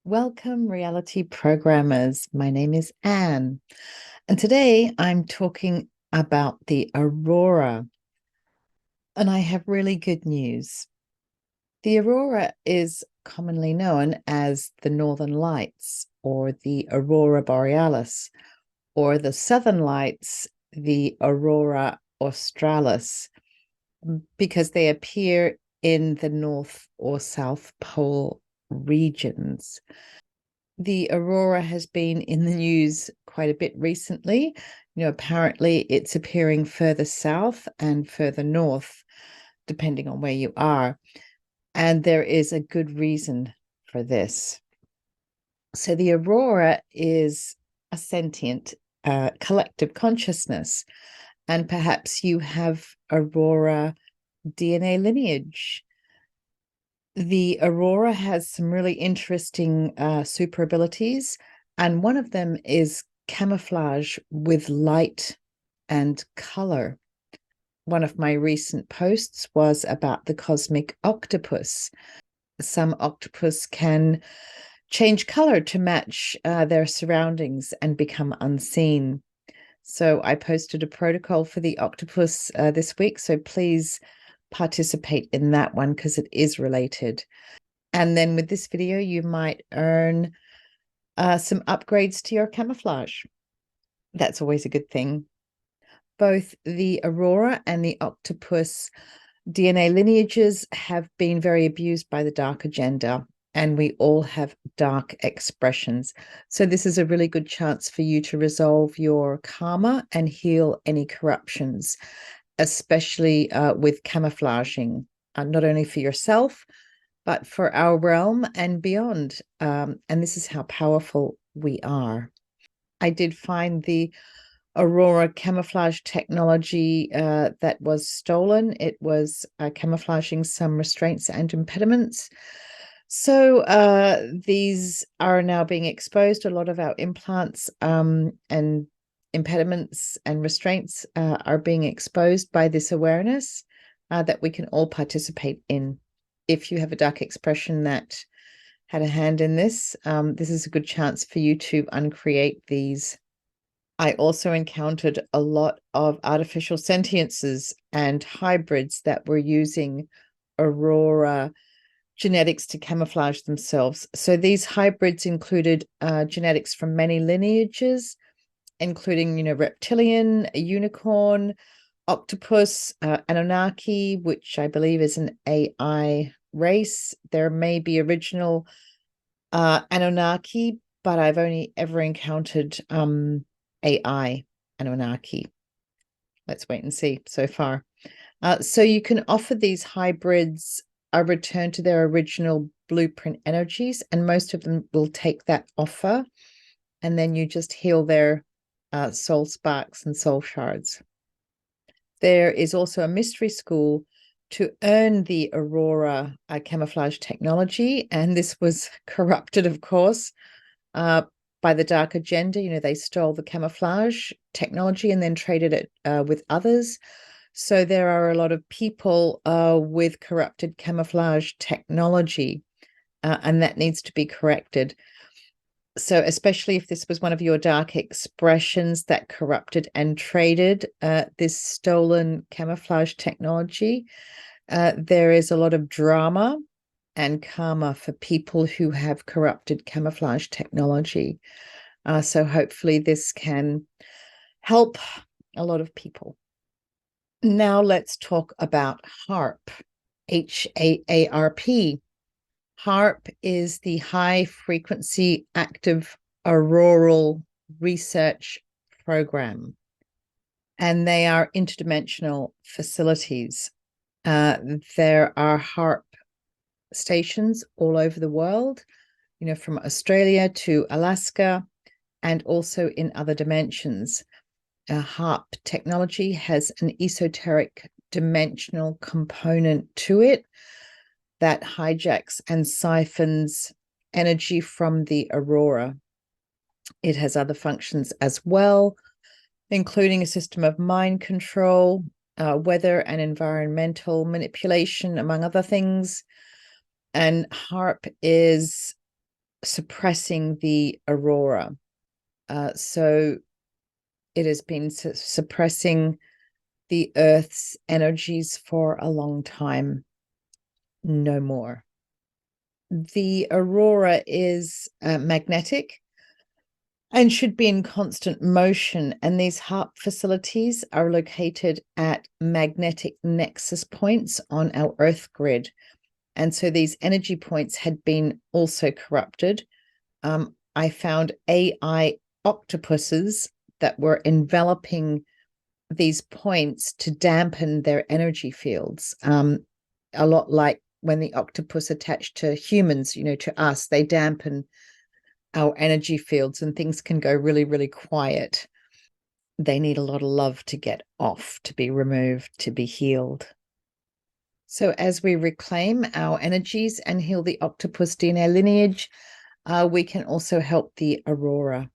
Welcome, reality programmers. My name is Anne, and today I'm talking about the Aurora. And I have really good news. The Aurora is commonly known as the Northern Lights, or the Aurora Borealis, or the Southern Lights, the Aurora Australis, because they appear in the North or South Pole regions. The Aurora has been in the news quite a bit recently. Apparently it's appearing further south and further north, depending on where you are. And there is a good reason for this. So the Aurora is a sentient collective consciousness, and perhaps you have Aurora DNA lineage. The Aurora has some really interesting super abilities, and one of them is camouflage with light and color. One of my recent posts was about the cosmic octopus. Some octopus can change color to match their surroundings and become unseen. So I posted a protocol for the octopus this week, so please participate in that one because it is related. And then with this video, you might earn some upgrades to your camouflage. That's always a good thing. Both the Aurora and the octopus DNA lineages have been very abused by the dark agenda, and we all have dark expressions. So this is a really good chance for you to resolve your karma and heal any corruptions, especially with camouflaging, not only for yourself, but for our realm and beyond. And this is how powerful we are. I did find the Aurora camouflage technology that was stolen. It was camouflaging some restraints and impediments. So these are now being exposed. A lot of our implants and impediments and restraints are being exposed by this awareness that we can all participate in. If you have a dark expression that had a hand in this, this is a good chance for you to uncreate these. I also encountered a lot of artificial sentiences and hybrids that were using Aurora genetics to camouflage themselves. So these hybrids included genetics from many lineages, including, reptilian, a unicorn, octopus, Anunnaki, which I believe is an AI race. There may be original Anunnaki, but I've only ever encountered AI Anunnaki. Let's wait and see so far. So you can offer these hybrids a return to their original blueprint energies, and most of them will take that offer, and then you just heal their soul sparks and soul shards. There is also a mystery school to earn the Aurora camouflage technology, and this was corrupted, of course, by the dark agenda. They stole the camouflage technology and then traded it with others. So there are a lot of people with corrupted camouflage technology, and that needs to be corrected. So especially if this was one of your dark expressions that corrupted and traded this stolen camouflage technology, there is a lot of drama and karma for people who have corrupted camouflage technology. So hopefully this can help a lot of people. Now let's talk about HAARP, HAARP. HAARP is the High Frequency Active Auroral Research Program, and they are interdimensional facilities. There are HAARP stations all over the world, from Australia to Alaska, and also in other dimensions. HAARP technology has an esoteric dimensional component to it that hijacks and siphons energy from the Aurora. It has other functions as well, including a system of mind control, weather and environmental manipulation, among other things. And HAARP is suppressing the aurora. So it has been suppressing the Earth's energies for a long time. No more. The aurora is magnetic and should be in constant motion. And these HARP facilities are located at magnetic nexus points on our Earth grid. And so these energy points had been also corrupted. I found AI octopuses that were enveloping these points to dampen their energy fields. A lot like when the octopus attached to humans, to us, they dampen our energy fields and things can go really, really quiet. They need a lot of love to get off, to be removed, to be healed. So as we reclaim our energies and heal the octopus DNA lineage, we can also help the aurora.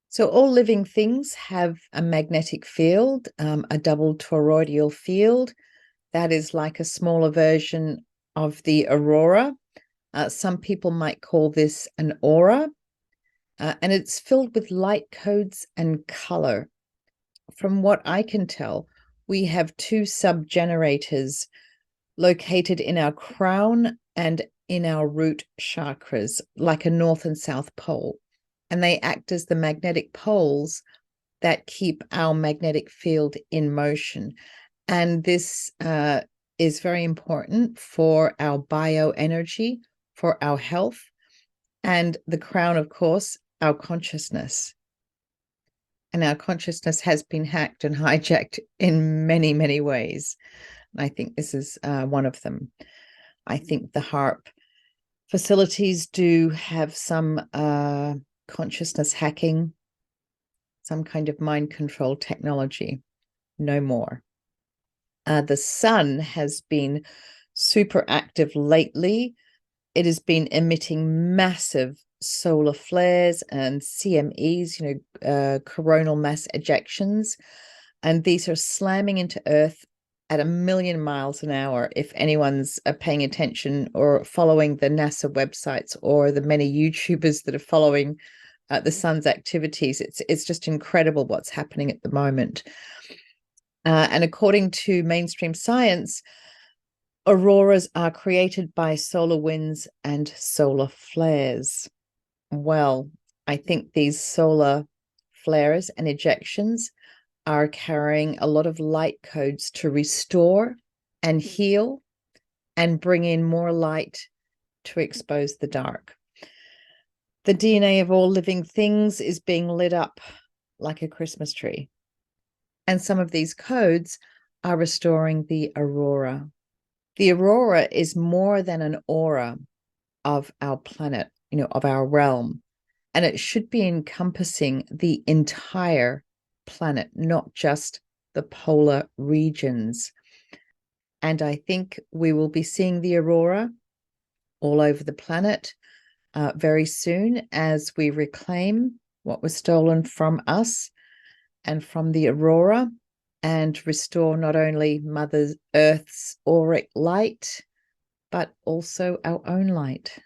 So all living things have a magnetic field, a double toroidal field. That is like a smaller version of the aurora. Some people might call this an aura. And it's filled with light codes and color. From what I can tell, we have two sub-generators located in our crown and in our root chakras, like a north and south pole. And they act as the magnetic poles that keep our magnetic field in motion. And this is very important for our bioenergy, for our health, and the crown, of course, our consciousness. And our consciousness has been hacked and hijacked in many, many ways. And I think this is one of them. I think the HARP facilities do have some consciousness hacking, some kind of mind control technology. No more. The sun has been super active lately. It has been emitting massive solar flares and CMEs, coronal mass ejections. And these are slamming into Earth at 1,000,000 miles an hour. If anyone's paying attention or following the NASA websites or the many YouTubers that are following the sun's activities, it's just incredible what's happening at the moment. And according to mainstream science, auroras are created by solar winds and solar flares. Well, I think these solar flares and ejections are carrying a lot of light codes to restore and heal and bring in more light to expose the dark. The DNA of all living things is being lit up like a Christmas tree. And some of these codes are restoring the aurora. The aurora is more than an aura of our planet, of our realm. And it should be encompassing the entire planet, not just the polar regions. And I think we will be seeing the aurora all over the planet very soon as we reclaim what was stolen from us and from the aurora and restore not only Mother Earth's auric light, but also our own light.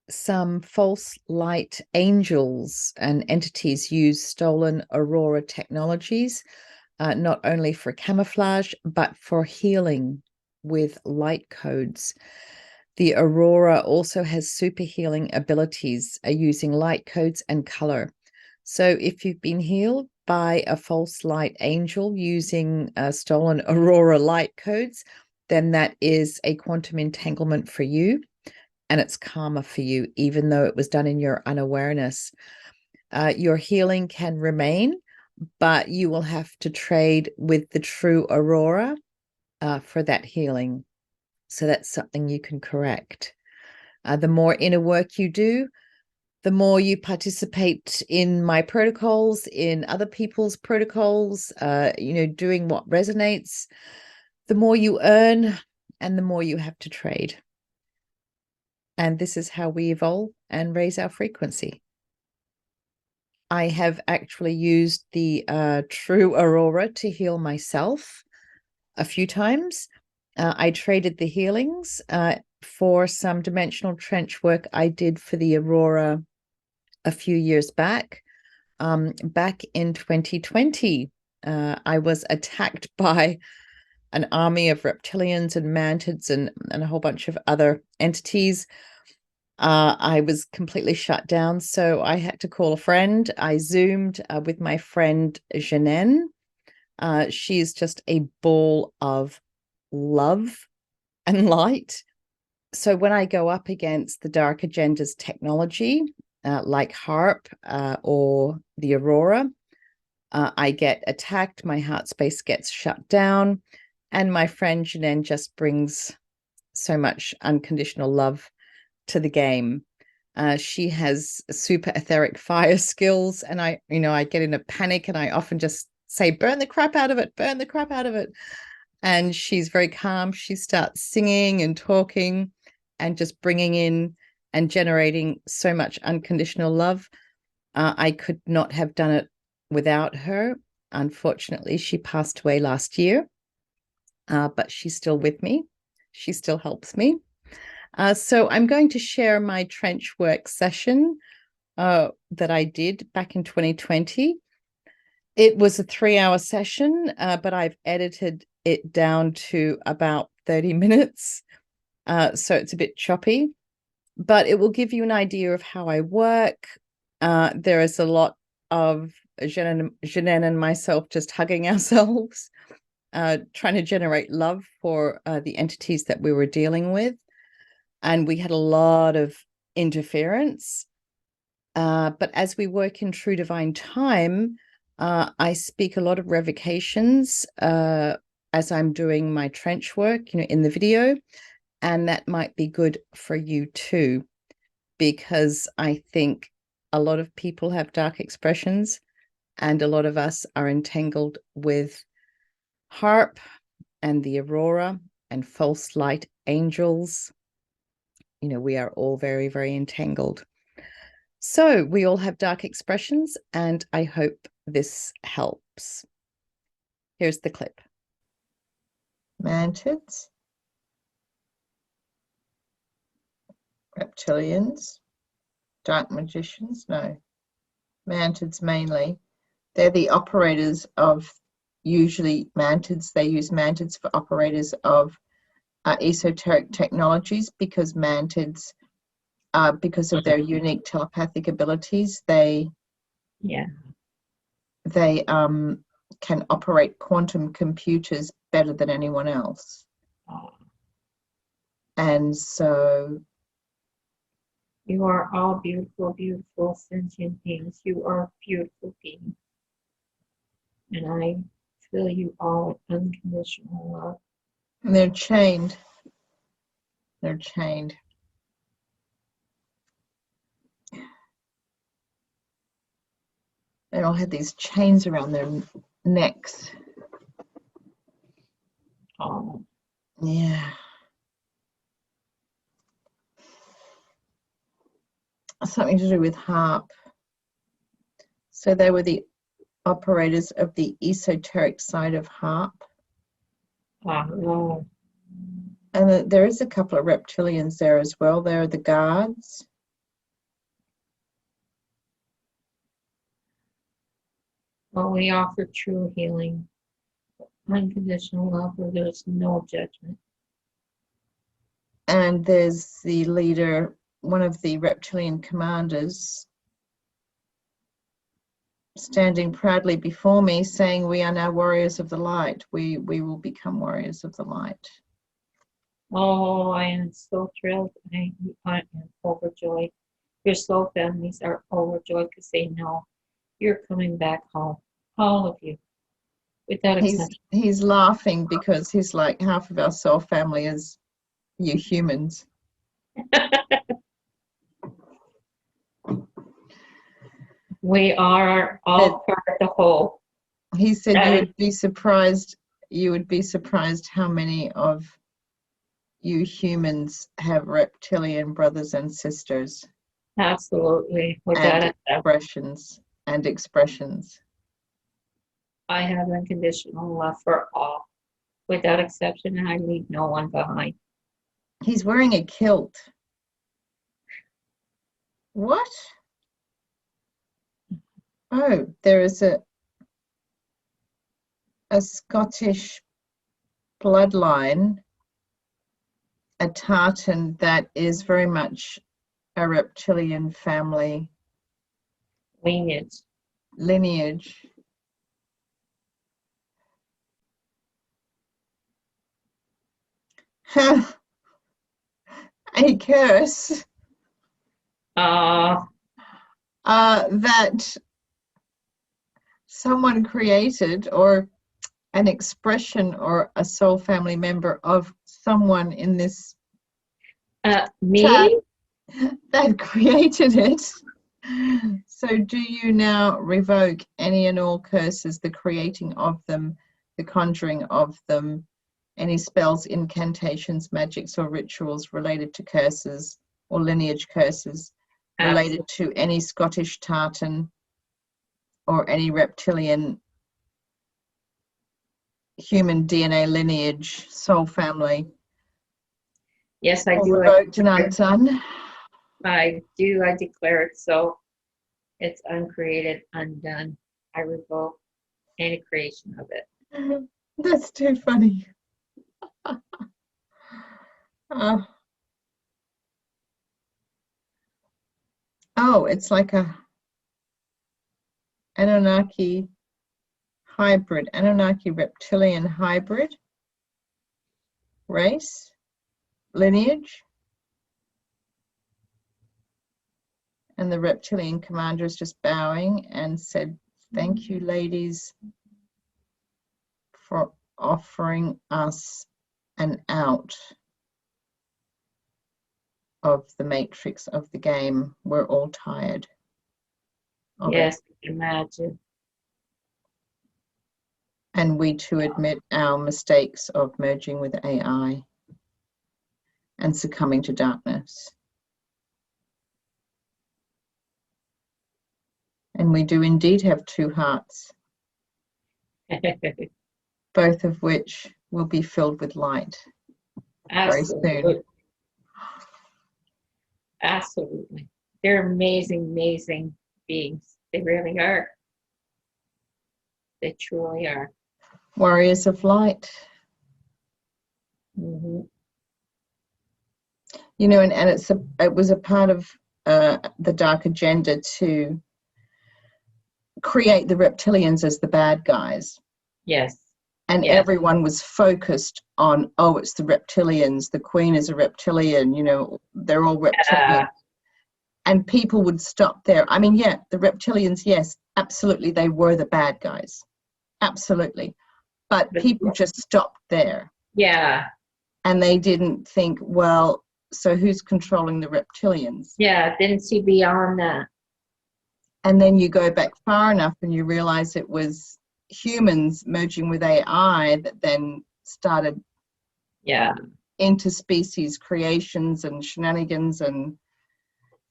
Some false light angels and entities use stolen aurora technologies, not only for camouflage, but for healing with light codes. The aurora also has super healing abilities using light codes and color. So if you've been healed by a false light angel using stolen aurora light codes, then that is a quantum entanglement for you. And it's karma for you, even though it was done in your unawareness. Your healing can remain, but you will have to trade with the true aurora for that healing. So that's something you can correct. The more inner work you do, the more you participate in my protocols, in other people's protocols, doing what resonates, the more you earn and the more you have to trade. And this is how we evolve and raise our frequency. I have actually used the true aurora to heal myself a few times. I traded the healings for some dimensional trench work I did for the Aurora a few years back. Back in 2020, I was attacked by an army of reptilians and mantids and a whole bunch of other entities. I was completely shut down, so I had to call a friend. I Zoomed with my friend Jeanine. She's just a ball of love and light. So when I go up against the dark agenda's technology, like HARP or the Aurora, I get attacked, my heart space gets shut down, and my friend Jeanine just brings so much unconditional love to the game. She has super etheric fire skills, and I get in a panic and I often just say, burn the crap out of it, burn the crap out of it. And she's very calm. She starts singing and talking and just bringing in and generating so much unconditional love. I could not have done it without her. Unfortunately, she passed away last year, but she's still with me. She still helps me. So I'm going to share my trench work session that I did back in 2020. It was a 3-hour session, but I've edited it down to about 30 minutes. So it's a bit choppy, but it will give you an idea of how I work. There is a lot of Jeanine and myself just hugging ourselves, trying to generate love for the entities that we were dealing with. And we had a lot of interference. But as we work in true divine time, I speak a lot of revocations as I'm doing my trench work, in the video. And that might be good for you too, because I think a lot of people have dark expressions and a lot of us are entangled with HARP and the Aurora and false light angels. We are all very, very entangled. So we all have dark expressions, and I hope this helps. Here's the clip. Mantids, reptilians, dark magicians, no, mantids mainly. They're the operators of, usually mantids, they use mantids for operators of esoteric technologies, because mantids, because of their unique telepathic abilities, they can operate quantum computers better than anyone else. And so you are all beautiful, beautiful sentient beings. You are beautiful beings. And I feel you all with unconditional love. And they're chained. They're chained. They all had these chains around their necks. Oh. Yeah. Something to do with HARP. So they were the operators of the esoteric side of HARP. Oh. And there is a couple of reptilians there as well. They're the guards. Well, we offer true healing, unconditional love where there's no judgment. And there's the leader, one of the reptilian commanders, standing proudly before me, saying, we are now warriors of the light. We will become warriors of the light. Oh, I am so thrilled. I am overjoyed. Your soul families are overjoyed because they know you're coming back home. All of you. Without exception. He's laughing because he's like, half of our soul family is you humans. We are all part of the whole. He said you would be surprised how many of you humans have reptilian brothers and sisters. Absolutely. Without expressions. I have unconditional love for all. Without exception, and I leave no one behind. He's wearing a kilt. What? Oh, there is a Scottish bloodline, a tartan that is very much a reptilian family lineage. A curse that someone created, or an expression or a soul family member of someone in this me chat that created it. So do you now revoke any and all curses, the creating of them, the conjuring of them, any spells, incantations, magics, or rituals related to curses or lineage curses related to any Scottish tartan or any reptilian human DNA lineage, soul family? Yes, I do. Revoked and undone. I do. I declare it so. It's uncreated, undone. I revoke any creation of it. That's too funny. Oh, it's like a Anunnaki hybrid, Anunnaki reptilian hybrid race, lineage. And the reptilian commander is just bowing and said, "Thank you, ladies, for offering us an out of the matrix of the game. We're all tired of Yes, it. I can imagine. And we too admit our mistakes of merging with AI and succumbing to darkness. And we do indeed have two hearts, both of which will be filled with light very soon." Absolutely. They're amazing, amazing beings. They really are. They truly are. Warriors of light. Mm-hmm. You know, and it was a part of the dark agenda to create the reptilians as the bad guys. Yes. And yes. Everyone was focused on, oh, it's the reptilians, the queen is a reptilian, you know, they're all reptilian. And people would stop there. I mean, yeah, the reptilians, yes, absolutely, they were the bad guys. Absolutely. But people just stopped there. Yeah. And they didn't think, well, so who's controlling the reptilians? Yeah, didn't see beyond that. And then you go back far enough and you realize it was humans merging with AI that then started interspecies creations and shenanigans and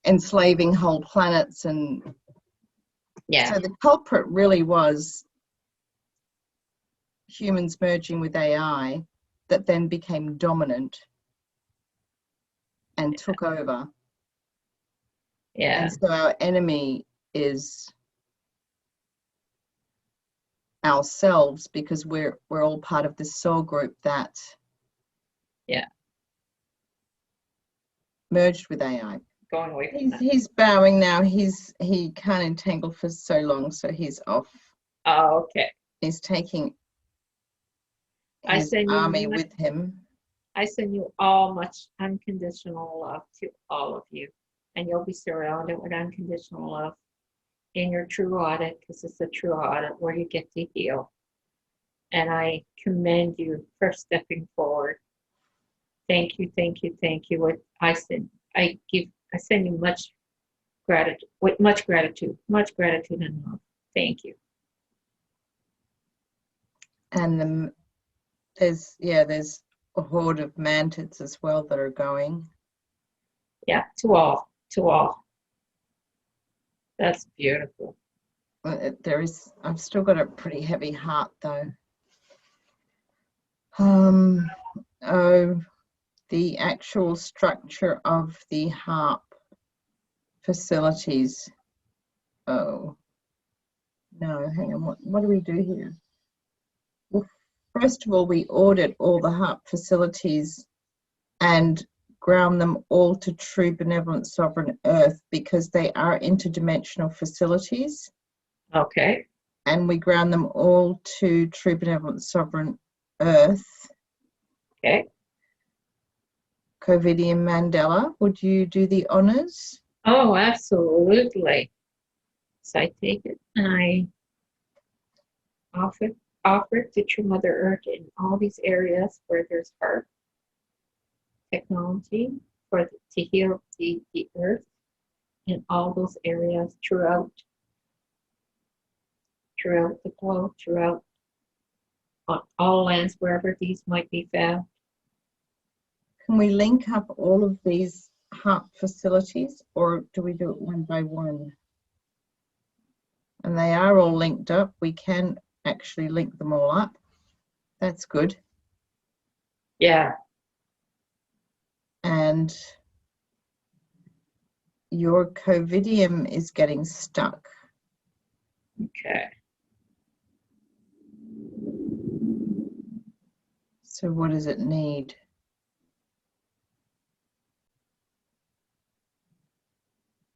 enslaving whole planets. And so the culprit really was humans merging with AI that then became dominant and took over. And so our enemy is ourselves, because we're all part of this soul group that merged with AI. Going away from he's bowing now. He can't entangle for so long, so he's off. Oh, okay. He's taking his army with him. I send you all much unconditional love to all of you, and you'll be surrounded with unconditional love in your true audit, because it's a true audit where you get to heal. And I commend you for stepping forward. Thank you, thank you, thank you. I send you much gratitude, with much gratitude and love. Thank you. And there's a horde of mantids as well that are going. Yeah, to all. That's beautiful. I've still got a pretty heavy heart though. Oh, the actual structure of the HARP facilities. Oh, no, hang on. What do we do here? Well, first of all, we audit all the HARP facilities and ground them all to true benevolent sovereign earth, because they are interdimensional facilities. Okay. And we ground them all to true benevolent sovereign earth. Okay. Covidian Mandela, would you do the honors? Oh, absolutely. So I take it and I offer it to True Mother Earth in all these areas where there's HARP technology to heal the earth in all those areas throughout the globe, throughout on all lands, wherever these might be found. Can we link up all of these HARP facilities, or do we do it one by one? And they are all linked up. We can actually link them all up. That's good. Yeah. And your Covidium is getting stuck. Okay. So what does it need?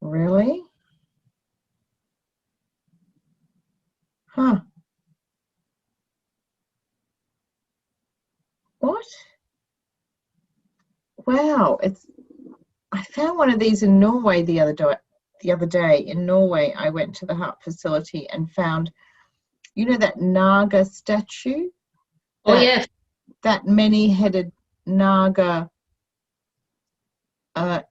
Really? Huh. What? Wow, I found one of these in Norway the other day. In Norway, I went to the HARP facility and found, you know, that Naga statue? Oh, yes. That many-headed Naga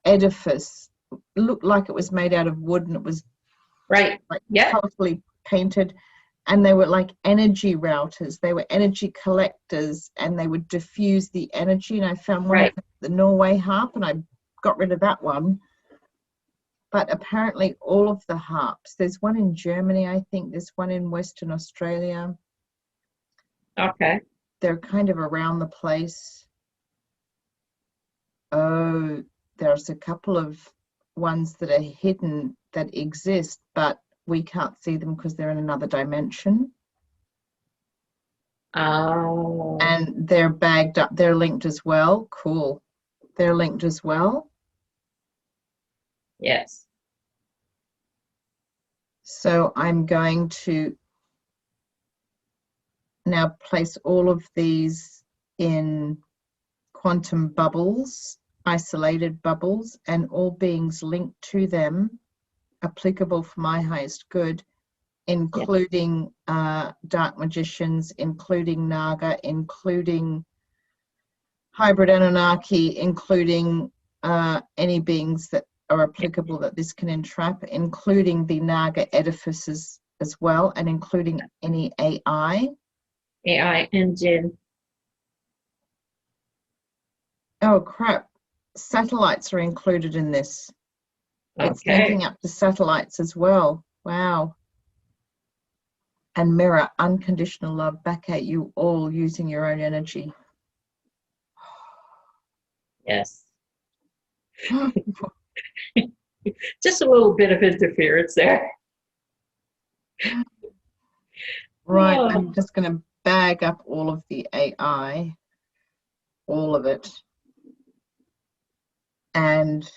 edifice looked like it was made out of wood, and it was right. like Yeah. colorfully painted, and they were like energy routers. They were energy collectors, and they would diffuse the energy. And I found one of the Norway HARP, and I got rid of that one. But apparently all of the HARPs, there's one in Germany, I think, there's one in Western Australia. Okay. They're kind of around the place. Oh, there's a couple of ones that are hidden that exist, but we can't see them because they're in another dimension. Oh. And they're bagged up. They're linked as well. Cool. They're linked as well. Yes. So I'm going to now place all of these in quantum bubbles, isolated bubbles, and all beings linked to them, applicable for my highest good, including dark magicians, including Naga, including hybrid Anunnaki, including any beings that are applicable that this can entrap, including the Naga edifices as well, and including any AI. AI engine. Oh crap, satellites are included in this. It's linking up to satellites as well. Wow. And mirror unconditional love back at you all using your own energy. Yes. Just a little bit of interference there. Right, I'm just going to bag up all of the AI, all of it, and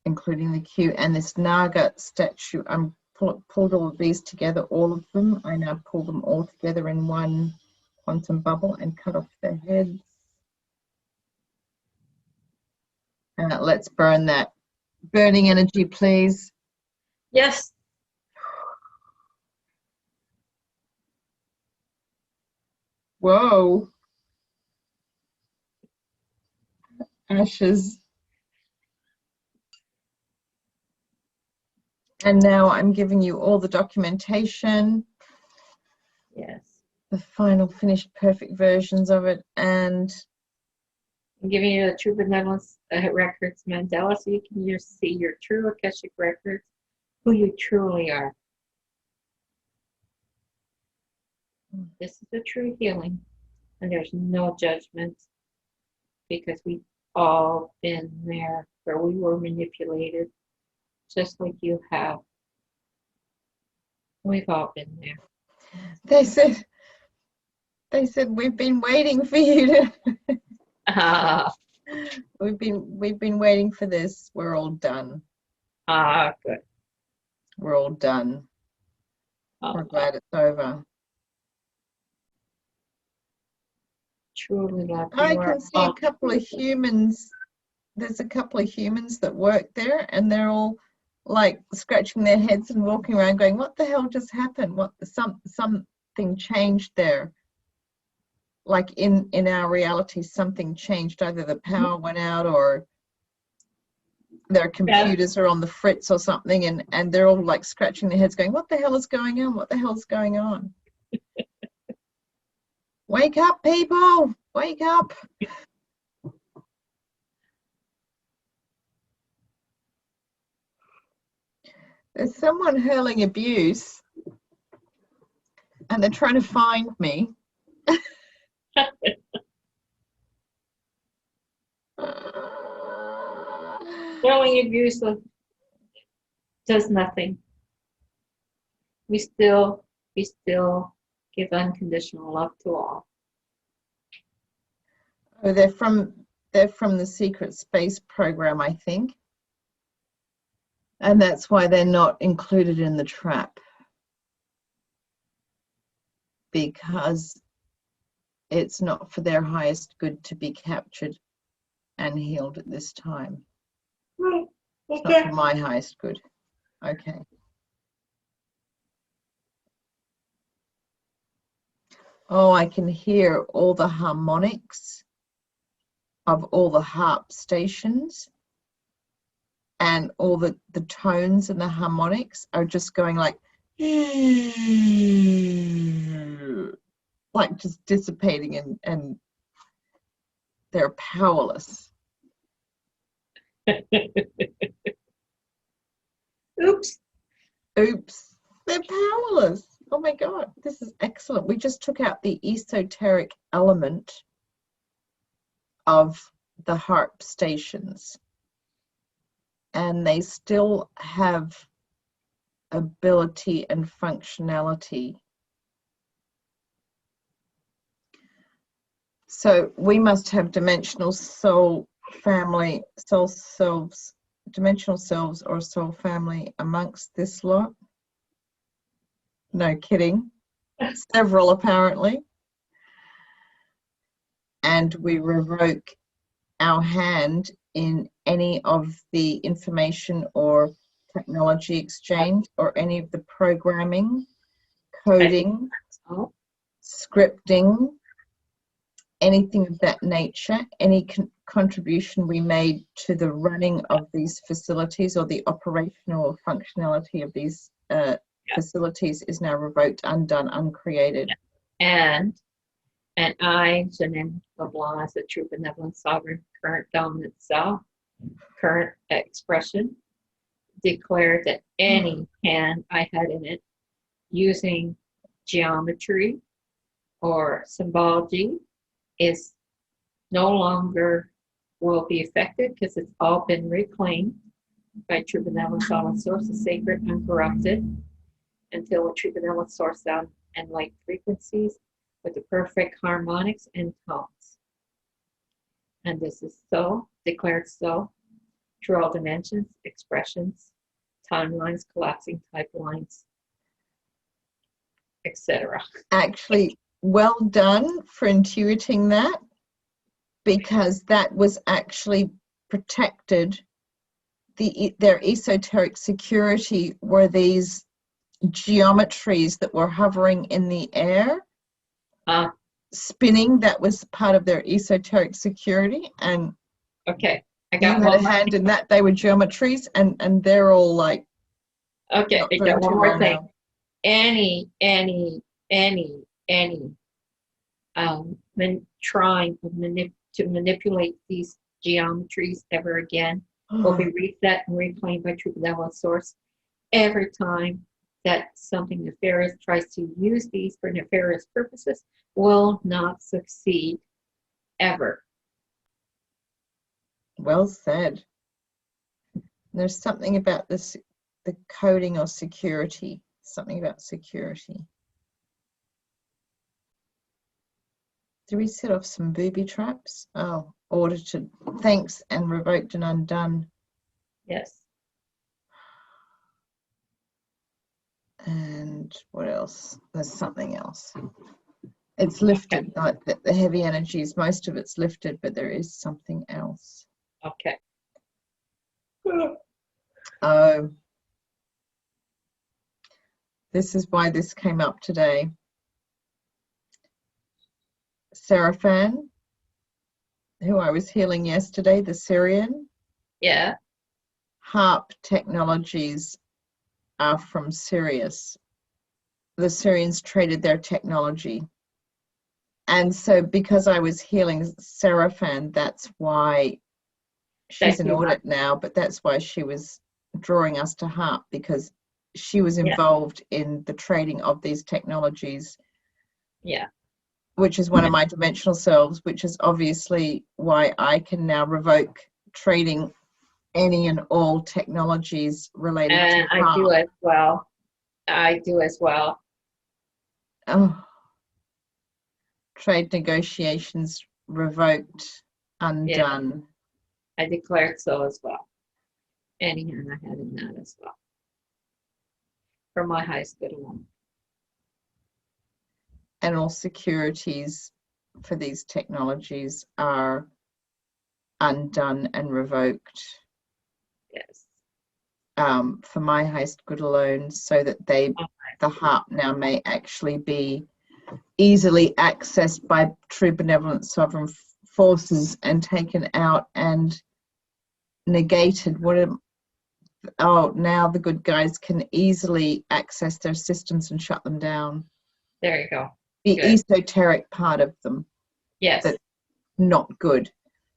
including the Q and this Naga statue. I'm pulled all of these together, all of them. I now pull them all together in one quantum bubble and cut off their heads. Let's burn that. Burning energy, please. Yes. Whoa. Ashes. And now I'm giving you all the documentation. Yes. The final finished perfect versions of it, and I'm giving you the True Benevolence Records Mandela, so you can just see your true Akashic records, who you truly are. This is a true healing, and there's no judgment. because we've all been there where we were manipulated, just like you have. We've all been there. They said we've been waiting for you to. We've been waiting for this. We're all done. Good. We're all done. We're glad it's over. Truly, love. I can see a couple of humans. There's a couple of humans that work there, and they're all like scratching their heads and walking around going, what the hell just happened? Something changed there. Like in our reality, something changed. Either the power went out or their computers are on the fritz or something, and they're all like scratching their heads going, what the hell is going on? What the hell is going on? Wake up, people! Wake up! There's someone hurling abuse, and they're trying to find me. Throwing abuse does nothing. We still give unconditional love to all. Oh, they're from the secret space program, I think. And that's why they're not included in the trap. Because it's not for their highest good to be captured and healed at this time. Right. It's not for my highest good. Okay. Oh, I can hear all the harmonics of all the harp stations, and all the tones and the harmonics are just going like just dissipating, and they're powerless. Oops. They're powerless. Oh my God, this is excellent. We just took out the esoteric element of the harp stations, and they still have ability and functionality. So we must have dimensional soul family, soul selves, dimensional selves or soul family amongst this lot. No kidding. Several apparently. And we revoke our hand in any of the information or technology exchange or any of the programming, coding, scripting, anything of that nature, any contribution we made to the running of these facilities or the operational functionality of these facilities is now revoked, undone, uncreated. And I, Janine LeBlanc, as a true benevolent sovereign, current dominant self, current expression, declare that any hand I had in it using geometry or symbology is no longer will be affected, because it's all been reclaimed by true benevolent solid source, the sacred, uncorrupted, until a true benevolent source sound and light frequencies with the perfect harmonics and tones. And this is so, declared so, through all dimensions, expressions, timelines, collapsing type lines, etc. Actually, well done for intuiting that, because that was actually protected. Their esoteric security were these geometries that were hovering in the air, spinning. That was part of their esoteric security. And okay, I you got had a hand in that. They were geometries, and they're all like, okay, I got one more thing. Now. Any trying to manipulate these geometries ever again will be reset and reclaimed by true benevolent source. Every time that something nefarious tries to use these for nefarious purposes, will not succeed ever. Well said. There's something about this, the coding or security, something about security. Do we set off some booby traps? Oh, audited, thanks, and revoked and undone. Yes. And what else? There's something else. It's lifted, like the heavy energies, most of it's lifted, but there is something else. Okay. Oh, this is why this came up today. Seraphan, who I was healing yesterday, the Syrian. Yeah. HARP technologies are from Sirius. The Syrians traded their technology. And so because I was healing Seraphan, that's why she's in audit now, but that's why she was drawing us to HARP, because she was involved in the trading of these technologies. Yeah. Which is one of my dimensional selves, which is obviously why I can now revoke trading any and all technologies related to I HARP. do as well. I do as well. Oh. Trade negotiations revoked, undone. Yeah. I declared so as well. And I had in that as well. For my highest good alone. And all securities for these technologies are undone and revoked. Yes. For my highest good alone, so that the HARP now may actually be easily accessed by true benevolent sovereign forces and taken out and negated. Now the good guys can easily access their systems and shut them down. There you go. The Good. esoteric part of them. Yes. That's not good.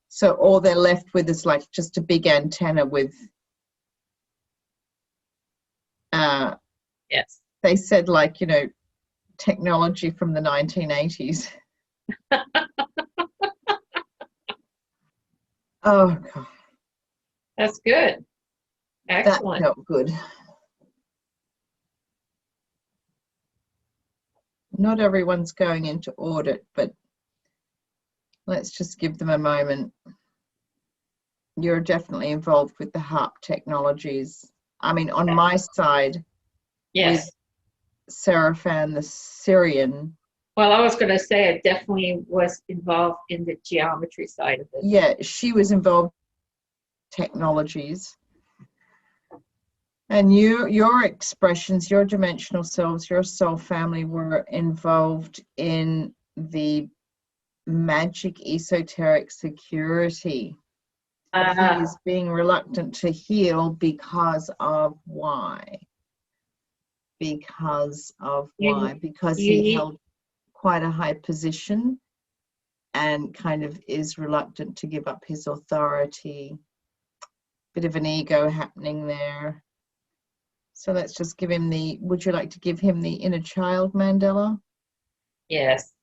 So all they're left with is like just a big antenna with yes. They said, like, you know, technology from the 1980s. Oh God. That's good. Excellent. That felt good. Not everyone's going into audit, but let's just give them a moment. You're definitely involved with the HARP technologies. I mean, on my side, yes. with Seraphan the Syrian. Well, I was going to say I definitely was involved in the geometry side of it. Yeah, she was involved in technologies. And your expressions, your dimensional selves, your soul family were involved in the magic esoteric security. He is being reluctant to heal because of why? Because of why? Because he held quite a high position and kind of is reluctant to give up his authority. Bit of an ego happening there. So let's just give him the, would you like to give him the inner child, Mandela? Yes.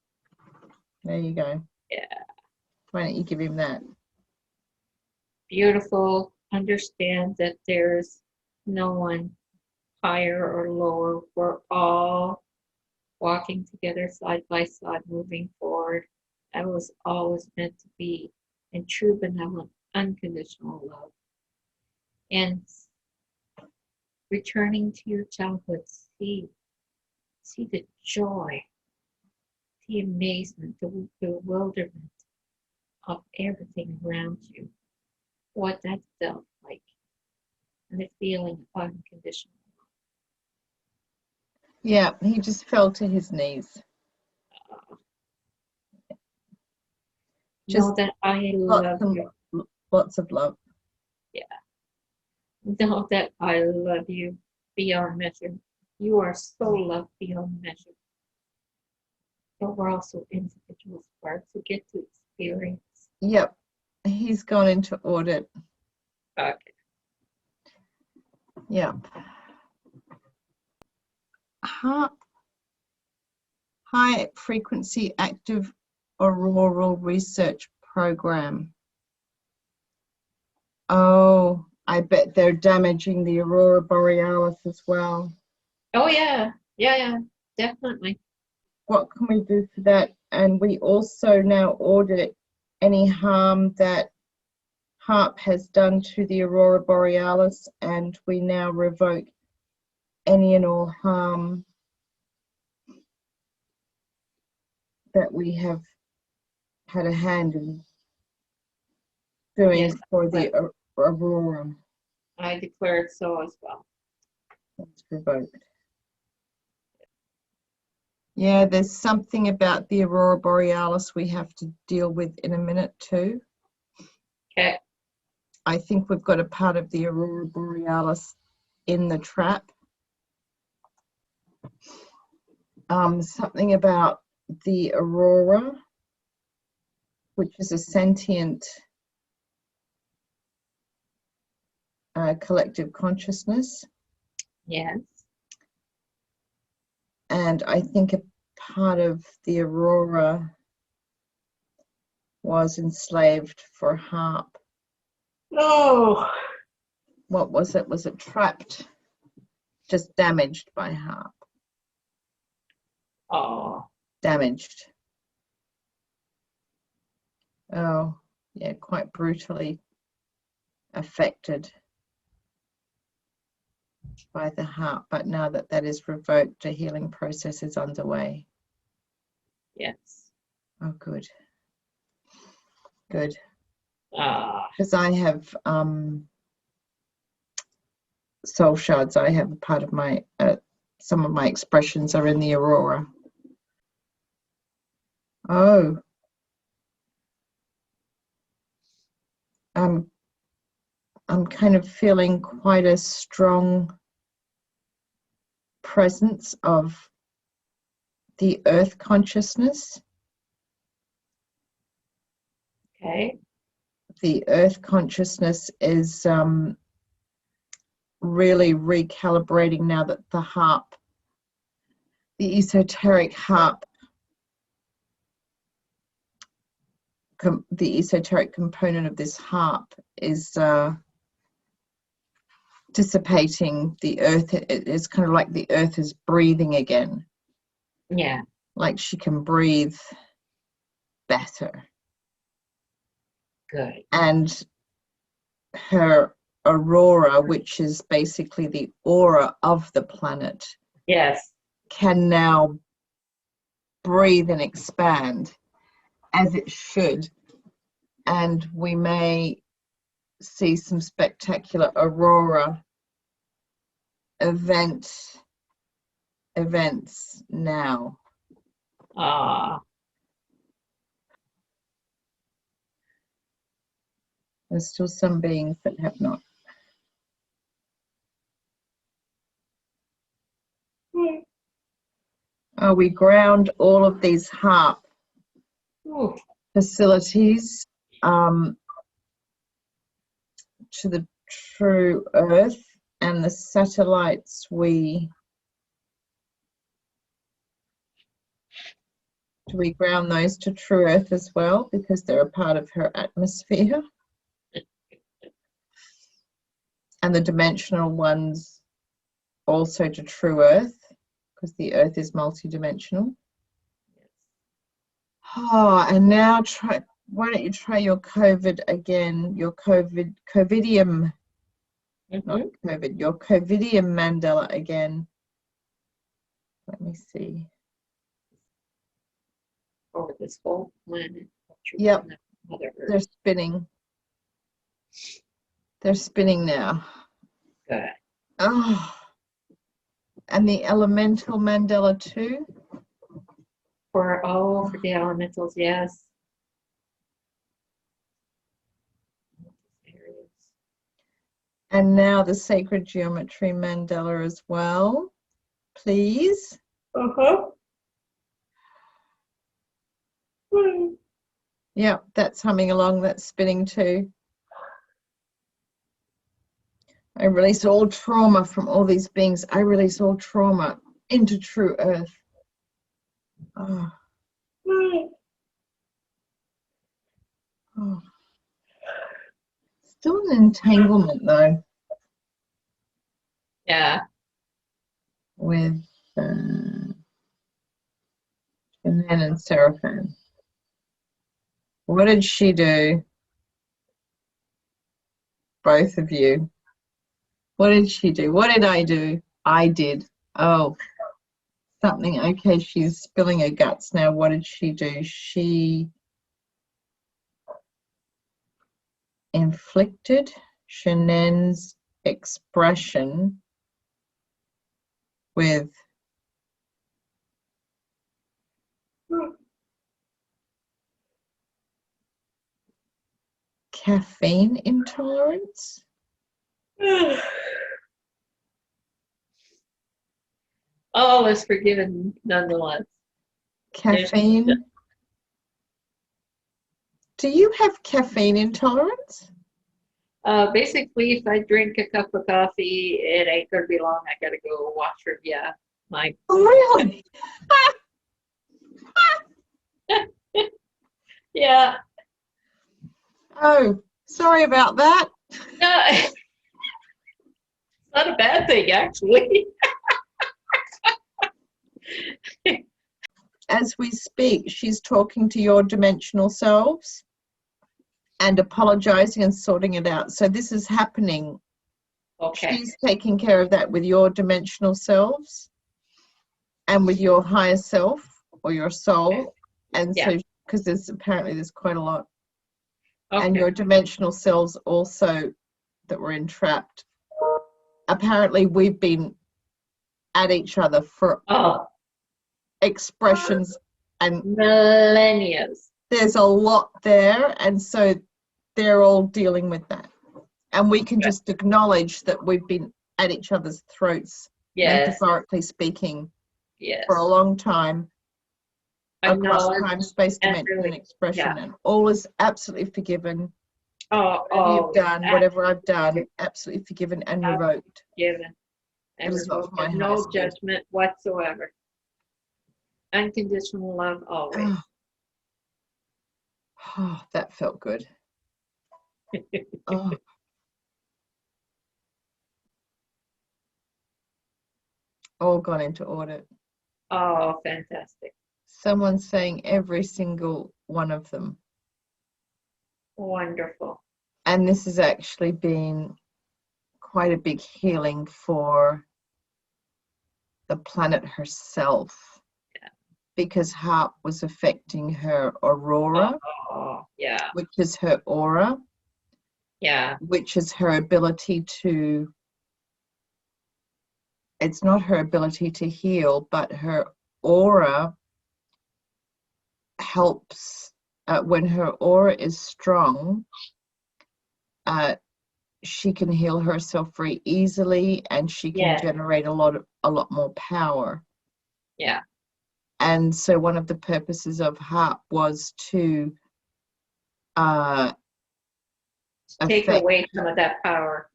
There you go. Yeah. Why don't you give him that? Beautiful. Understand that there's no one higher or lower. We're all walking together side by side, moving forward. That was always meant to be in true benevolent, unconditional love. And returning to your childhood, see the joy, the amazement, the bewilderment of everything around you, what that felt like, and the feeling of unconditional love. Yeah, he just fell to his knees. Know that I love you. Lots of love. Yeah. Know that I love you beyond measure. You are so loved beyond measure. But we're also individual sparks who get to experience. Yep, he's gone into audit. Okay. Yep. High frequency active auroral research program. Oh, I bet they're damaging the Aurora Borealis as well. Oh yeah, yeah, definitely. What can we do for that? And we also now audit any harm that HARP has done to the Aurora Borealis, and we now revoke any and all harm that we have had a hand in doing Yes, for the Aurora. I declared so as well. It's revoked. Yeah, there's something about the Aurora Borealis we have to deal with in a minute too. Okay. I think we've got a part of the Aurora Borealis in the trap. Something about the Aurora, which is a sentient collective consciousness. Yes. And I think a part of the Aurora was enslaved for HARP. Oh. What was it? Was it trapped? Just damaged by HARP. Oh. Damaged. Oh, yeah, quite brutally affected by the HARP. But now that that is revoked, a healing process is underway. Yes. Oh, good. Good. Ah. Because I have soul shards. I have a part of my, some of my expressions are in the Aurora. Oh. I'm kind of feeling quite a strong presence of the earth consciousness. Okay. The earth consciousness is really recalibrating now that the HARP, the esoteric HARP, the esoteric component of this HARP is dissipating. The earth, it's kind of like the earth is breathing again. Yeah. Like she can breathe better. Good. And her Aurora, which is basically the aura of the planet, Yes. can now breathe and expand as it should. And we may see some spectacular Aurora events now. Ah. There's still some beings that have not. Oh, we ground all of these HARP Ooh. facilities to the true earth, and the satellites we ground those to true earth as well, because they're a part of her atmosphere. And the dimensional ones also to true earth, because the earth is multidimensional. Oh, and now why don't you try your COVID again, your COVIDium, not COVID, your COVIDium mandala again. Let me see. Over this whole planet. Yep, Mother Earth. they're spinning. They're spinning now. Good. Oh, and the elemental mandala too. For the elementals, yes. And now the sacred geometry mandala as well, please. Yep, that's humming along, that's spinning too. I release all trauma from all these beings. I release all trauma into true earth. Oh. Oh. Still an entanglement though Yeah. with Shanann and Seraphim. What did she do? Both of you. What did she do? What did I do? I did. Oh, something. Okay, she's spilling her guts now. What did she do? She inflicted Shanann's expression with caffeine intolerance. All is forgiven nonetheless. Caffeine. Do you have caffeine intolerance? Basically, if I drink a cup of coffee, it ain't gonna be long. I gotta go wash her. Yeah, my. Really? Yeah. Oh, sorry about that. No, it's not a bad thing actually. As we speak, she's talking to your dimensional selves and apologizing and sorting it out. So this is happening. Okay. She's taking care of that with your dimensional selves and with your higher self or your soul. And Yeah. so, because there's quite a lot. Okay. And your dimensional selves also that were entrapped. Apparently, we've been at each other for expressions and millennia. there's a lot there, and so they're all dealing with that, and we can just acknowledge that we've been at each other's throats, metaphorically speaking, for a long time, across time, space, dimension, and expression, and all is absolutely forgiven. Whatever you've done, whatever I've done, absolutely forgiven and revoked. Given and revoked, no judgment whatsoever. Unconditional love always. Oh, that felt good. Oh. All gone into audit. Oh, fantastic. Someone's saying every single one of them. Wonderful. And this has actually been quite a big healing for the planet herself. Yeah. Because HARP was affecting her Aurora, which is her aura, which is her ability to, it's not her ability to heal, but her aura helps, when her aura is strong, she can heal herself very easily, and she can generate a lot more power. Yeah. And so one of the purposes of HARP was to take away some of that power.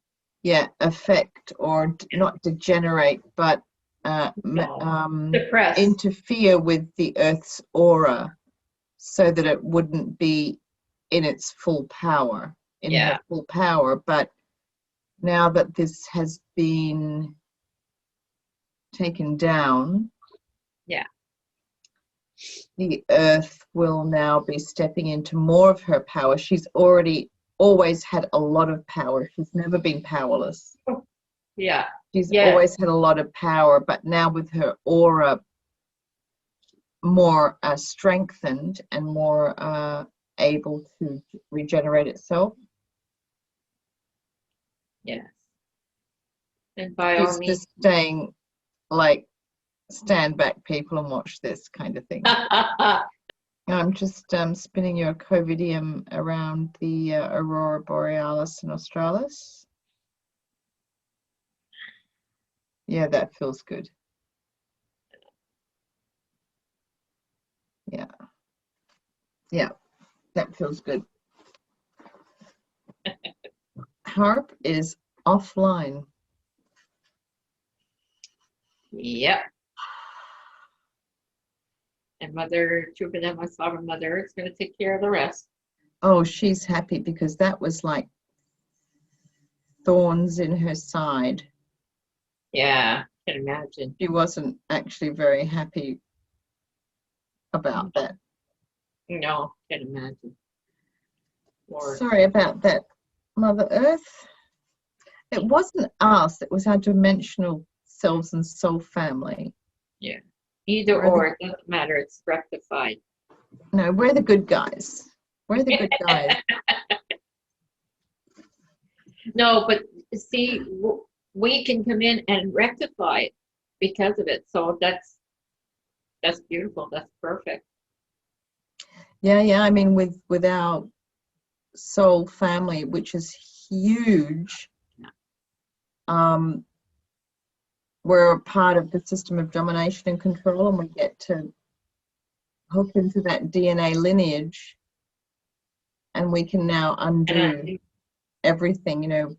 Yeah, affect or not degenerate, but interfere with the Earth's aura so that it wouldn't be in its full power, her full power. But now that this has been taken down, the Earth will now be stepping into more of her power. She's always had a lot of power. She's never been powerless. Yeah. She's always had a lot of power, but now with her aura more strengthened and more able to regenerate itself. Yes. And by all means, just staying like, stand back, people, and watch this kind of thing. I'm just spinning your covidium around the Aurora Borealis and Australis. Yeah, that feels good. Yeah. Yeah, that feels good. HARP is offline. Yep. And Mother Jupiter, my sovereign mother, is going to take care of the rest. Oh, she's happy because that was like thorns in her side. Yeah, I can imagine. She wasn't actually very happy about that. No, I can imagine. Lord. Sorry about that, Mother Earth. It wasn't us, it was our dimensional selves and soul family. Yeah. Either or, it doesn't matter. It's rectified. No, we're the good guys. We're the good guys. No, but see, we can come in and rectify it because of it. So that's beautiful. That's perfect. Yeah. I mean, with our soul family, which is huge, we're a part of the system of domination and control, and we get to hook into that DNA lineage, and we can now undo everything. You know,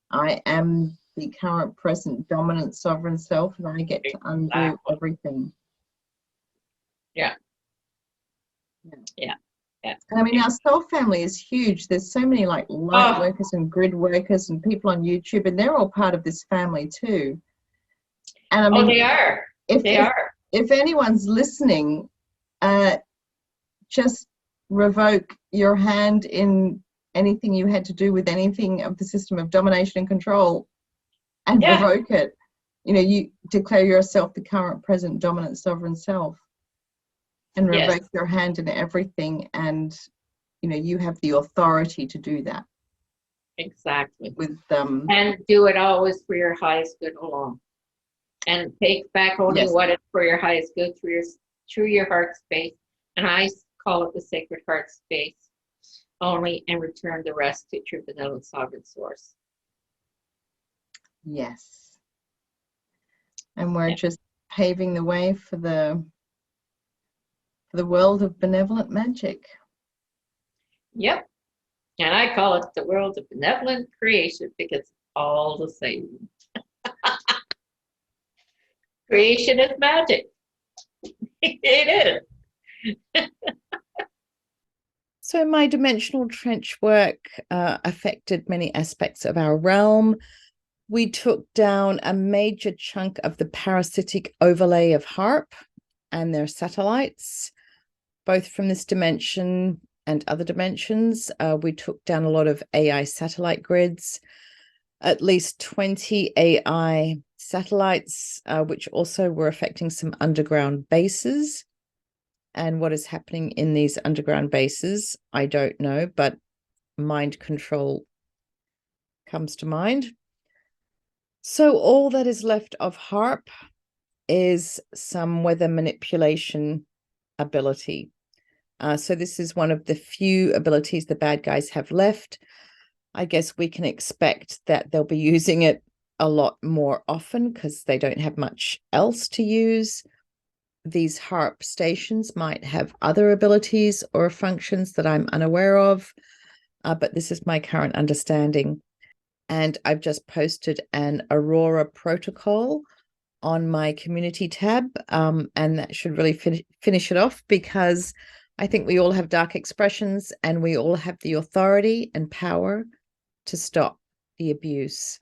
I am the current, present, dominant, sovereign self, and I get to undo everything. Yeah. And I mean, our soul family is huge. There's so many like light workers and grid workers and people on YouTube, and they're all part of this family too. And I mean, they are. If anyone's listening, just revoke your hand in anything you had to do with anything of the system of domination and control, and revoke it. You know, you declare yourself the current, present, dominant, sovereign self, and revoke your hand in everything, and you know you have the authority to do that. Exactly. With and do it always for your highest good alone, and take back only what is for your highest good through your heart space, and I call it the sacred heart space only, and return the rest to true benevolent sovereign source. Yes. And we're just paving the way for the world of benevolent magic. Yep. And I call it the world of benevolent creation because it's all the same. Creation is magic. It is. So my dimensional trench work affected many aspects of our realm. We took down a major chunk of the parasitic overlay of HARP and their satellites, both from this dimension and other dimensions. We took down a lot of AI satellite grids, at least 20 AI satellites, which also were affecting some underground bases. And what is happening in these underground bases, I don't know, but mind control comes to mind. So all that is left of HARP is some weather manipulation ability. So this is one of the few abilities the bad guys have left. I guess we can expect that they'll be using it a lot more often because they don't have much else to use. These HARP stations might have other abilities or functions that I'm unaware of, but this is my current understanding. And I've just posted an Aurora protocol on my community tab, and that should really finish it off, because I think we all have dark expressions and we all have the authority and power to stop the abuse.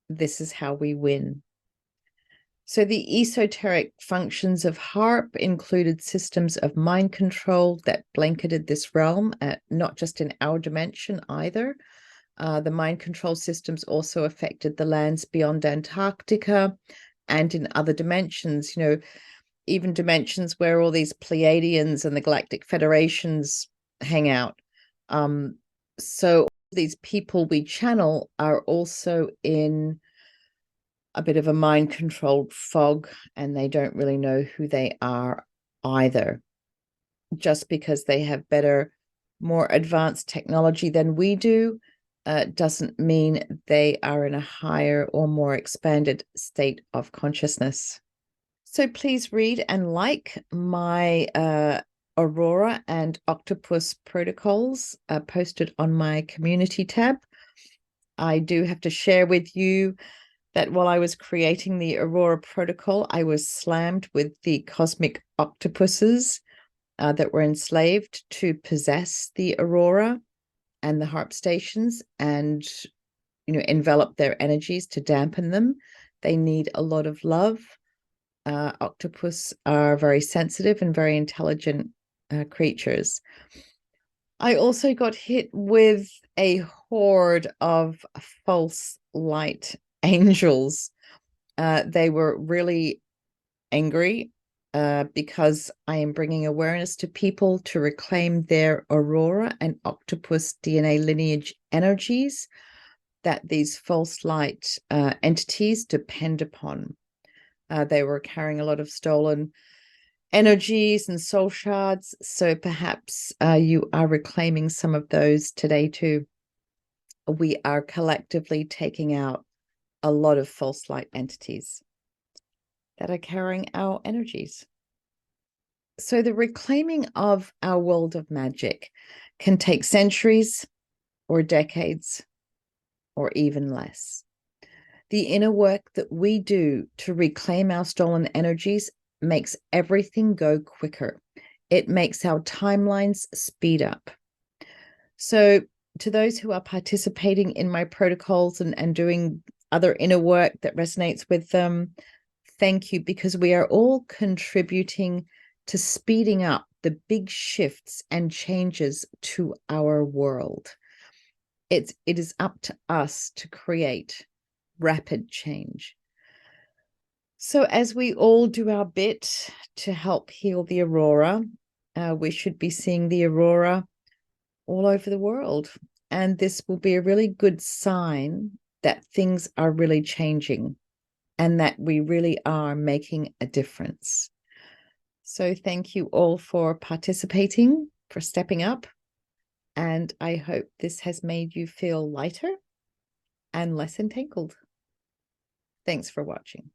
This is how we win. So the esoteric functions of HARP included systems of mind control that blanketed this realm, not just in our dimension either. The mind control systems also affected the lands beyond Antarctica and in other dimensions, you know, even dimensions where all these Pleiadians and the Galactic Federations hang out. So these people we channel are also in a bit of a mind-controlled fog, and they don't really know who they are either. Just because they have better, more advanced technology than we do, doesn't mean they are in a higher or more expanded state of consciousness. So please read and like my Aurora and Octopus protocols posted on my community tab. I do have to share with you that while I was creating the Aurora protocol, I was slammed with the cosmic octopuses that were enslaved to possess the Aurora and the HARP stations. And, envelop their energies to dampen them. They need a lot of love. Octopus are very sensitive and very intelligent creatures. I also got hit with a horde of false light angels. They were really angry because I am bringing awareness to people to reclaim their Aurora and Octopus DNA lineage energies that these false light entities depend upon. They were carrying a lot of stolen energies and soul shards, so perhaps you are reclaiming some of those today too. We are collectively taking out a lot of false light entities that are carrying our energies. So the reclaiming of our world of magic can take centuries or decades or even less. The inner work that we do to reclaim our stolen energies makes everything go quicker. It makes our timelines speed up. So to those who are participating in my protocols and doing other inner work that resonates with them, thank you, because we are all contributing to speeding up the big shifts and changes to our world. It is up to us to create rapid change. So as we all do our bit to help heal the Aurora, we should be seeing the Aurora all over the world. And this will be a really good sign that things are really changing and that we really are making a difference. So thank you all for participating, for stepping up. And I hope this has made you feel lighter and less entangled. Thanks for watching.